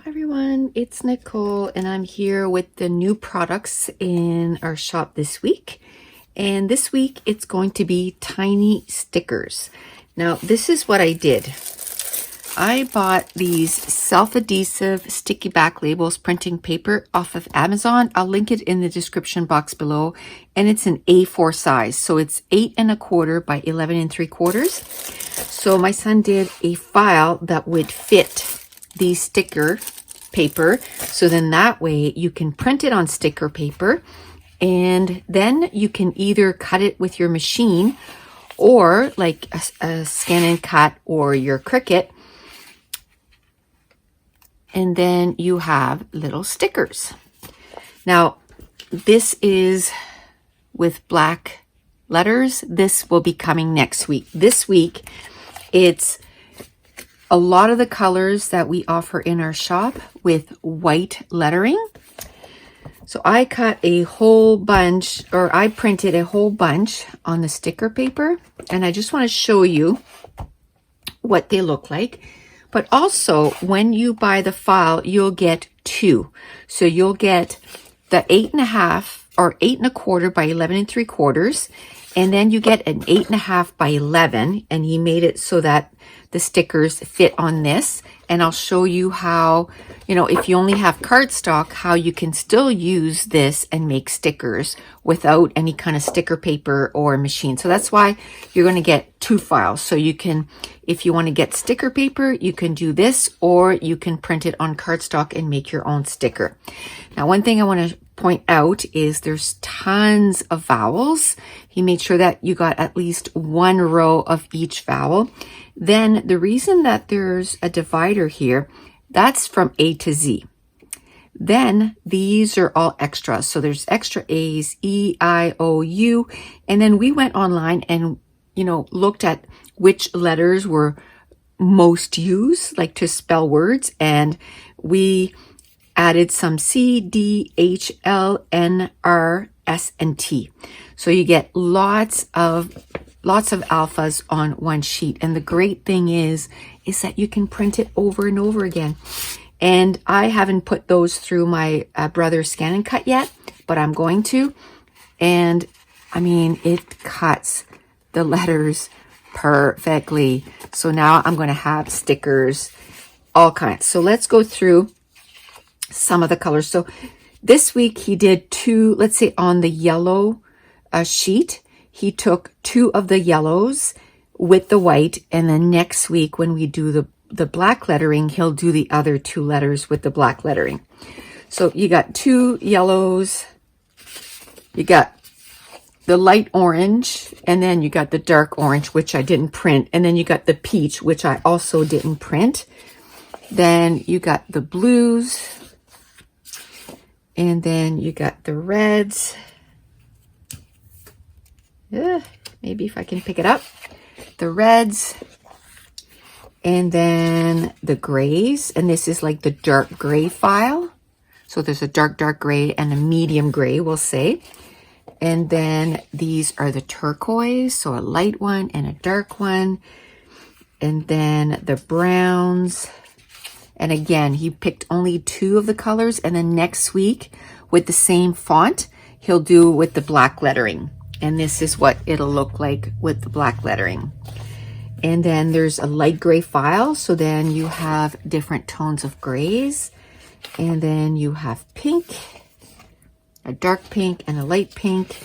Hi everyone, it's Nicole and I'm here with the new products in our shop this week. And this week it's going to be tiny stickers. Now this is what I did. I bought these self-adhesive sticky back labels printing paper off of Amazon. I'll link it in the description box below. And it's an A4 size. So it's 8 1/4 by 11 3/4. So my son did a file that would fit the sticker paper, so then that way you can print it on sticker paper and then you can either cut it with your machine or like a scan and cut or your Cricut, and then you have little stickers. Now this is with black letters. This will be coming next week. This week it's a lot of the colors that we offer in our shop with white lettering. So I cut a whole bunch, or I printed a whole bunch on the sticker paper, and I just want to show you what they look like. But also when you buy the file, you'll get two. So you'll get the 8 1/2 or 8 1/4 by 11 3/4. And then you get an 8 1/2 by 11, and he made it so that the stickers fit on this. And I'll show you how, if you only have cardstock, how you can still use this and make stickers without any kind of sticker paper or machine. So that's why you're going to get two files. So you can, if you want to get sticker paper, you can do this, or you can print it on cardstock and make your own sticker. Now, one thing I want to point out is there's tons of vowels. He made sure that you got at least one row of each vowel. Then the reason that there's a divider here, that's from A to Z. Then these are all extras. So there's extra A's, E, I, O, U. And then we went online and, looked at which letters were most used, like to spell words. And we added some C, D, H, L, N, R, S, and T. So you get lots of alphas on one sheet. And the great thing is that you can print it over and over again. And I haven't put those through my brother's scan and cut yet, but I'm going to. And I mean, it cuts the letters perfectly. So now I'm going to have stickers, all kinds. So let's go through some of the colors. So this week he did two, let's say on the yellow sheet, he took two of the yellows with the white, and then next week when we do the black lettering, he'll do the other two letters with the black lettering. So you got two yellows, you got the light orange, and then you got the dark orange, which I didn't print, and then you got the peach, which I also didn't print. Then you got the blues, and then you got the reds. Maybe if I can pick it up. The reds. And then the grays. And this is like the dark gray file. So there's a dark gray and a medium gray, we'll say. And then these are the turquoise. So a light one and a dark one. And then the browns. And again, he picked only two of the colors. And then next week, with the same font, he'll do with the black lettering. And this is what it'll look like with the black lettering. And then there's a light gray file. So then you have different tones of grays. And then you have pink, a dark pink and a light pink,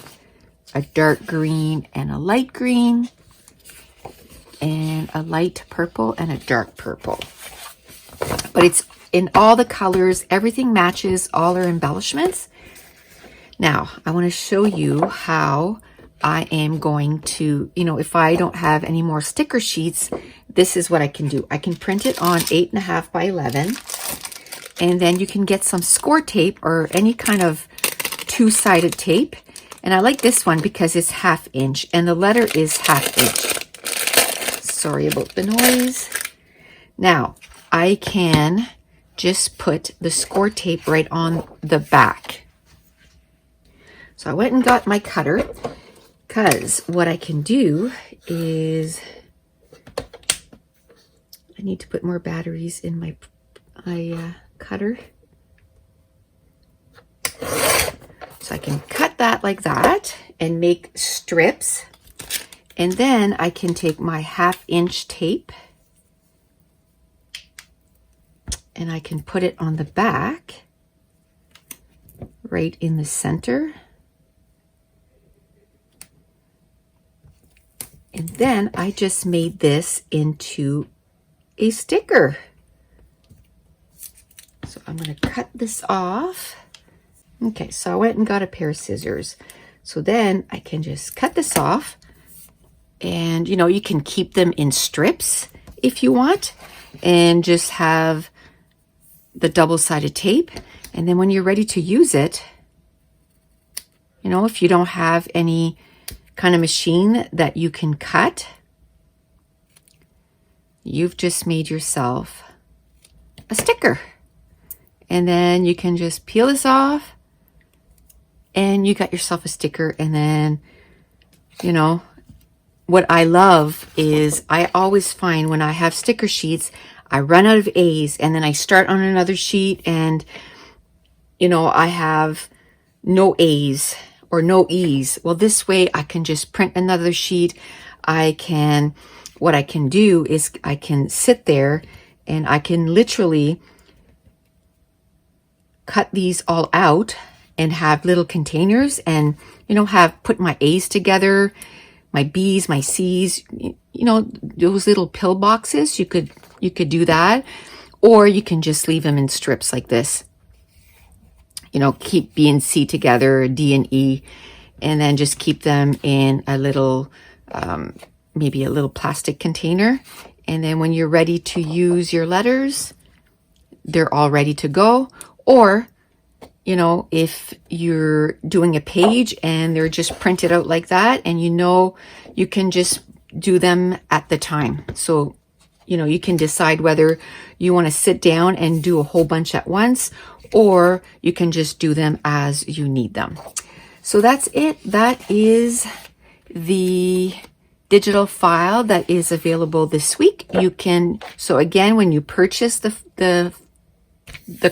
a dark green and a light green, and a light purple and a dark purple. But it's in all the colors. Everything matches all our embellishments. Now, I want to show you how I am going to, if I don't have any more sticker sheets, this is what I can do. I can print it on 8 1/2 by 11. And then you can get some score tape or any kind of two-sided tape. And I like this one because it's 1/2 inch and the letter is 1/2 inch. Sorry about the noise. Now, I can just put the score tape right on the back. So I went and got my cutter, because what I can do is I need to put more batteries in my cutter. So I can cut that like that and make strips. And then I can take my 1/2-inch tape and I can put it on the back, right in the center. And then I just made this into a sticker. So I'm going to cut this off. Okay, so I went and got a pair of scissors. So then I can just cut this off. And, you know, you can keep them in strips if you want. And just have the double-sided tape. And then when you're ready to use it, you know, if you don't have any kind of machine that you can cut, you've just made yourself a sticker. And then you can just peel this off and you got yourself a sticker. And then, you know, what I love is I always find when I have sticker sheets, I run out of A's and then I start on another sheet and, you know, I have no A's or no E's. Well, this way I can just print another sheet. What I can do is I can sit there and I can literally cut these all out and have little containers and, you know, put my A's together, my B's, my C's, you know, those little pill boxes. You could do that, or you can just leave them in strips like this. You know, keep B and C together, D and E, and then just keep them in a little, maybe a little plastic container. And then when you're ready to use your letters, they're all ready to go. Or, you know, if you're doing a page and they're just printed out like that, and you know, you can just do them at the time. So, you know, you can decide whether you want to sit down and do a whole bunch at once, or you can just do them as you need them. So that's it. That is the digital file that is available this week. You can, so again, when you purchase the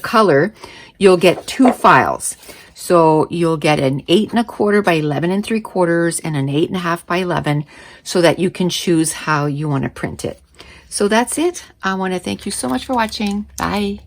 color, you'll get 2 files. So you'll get an 8 1/4 by 11 3/4 and an 8 1/2 by 11, so that you can choose how you want to print it. So that's it. I want to thank you so much for watching. Bye.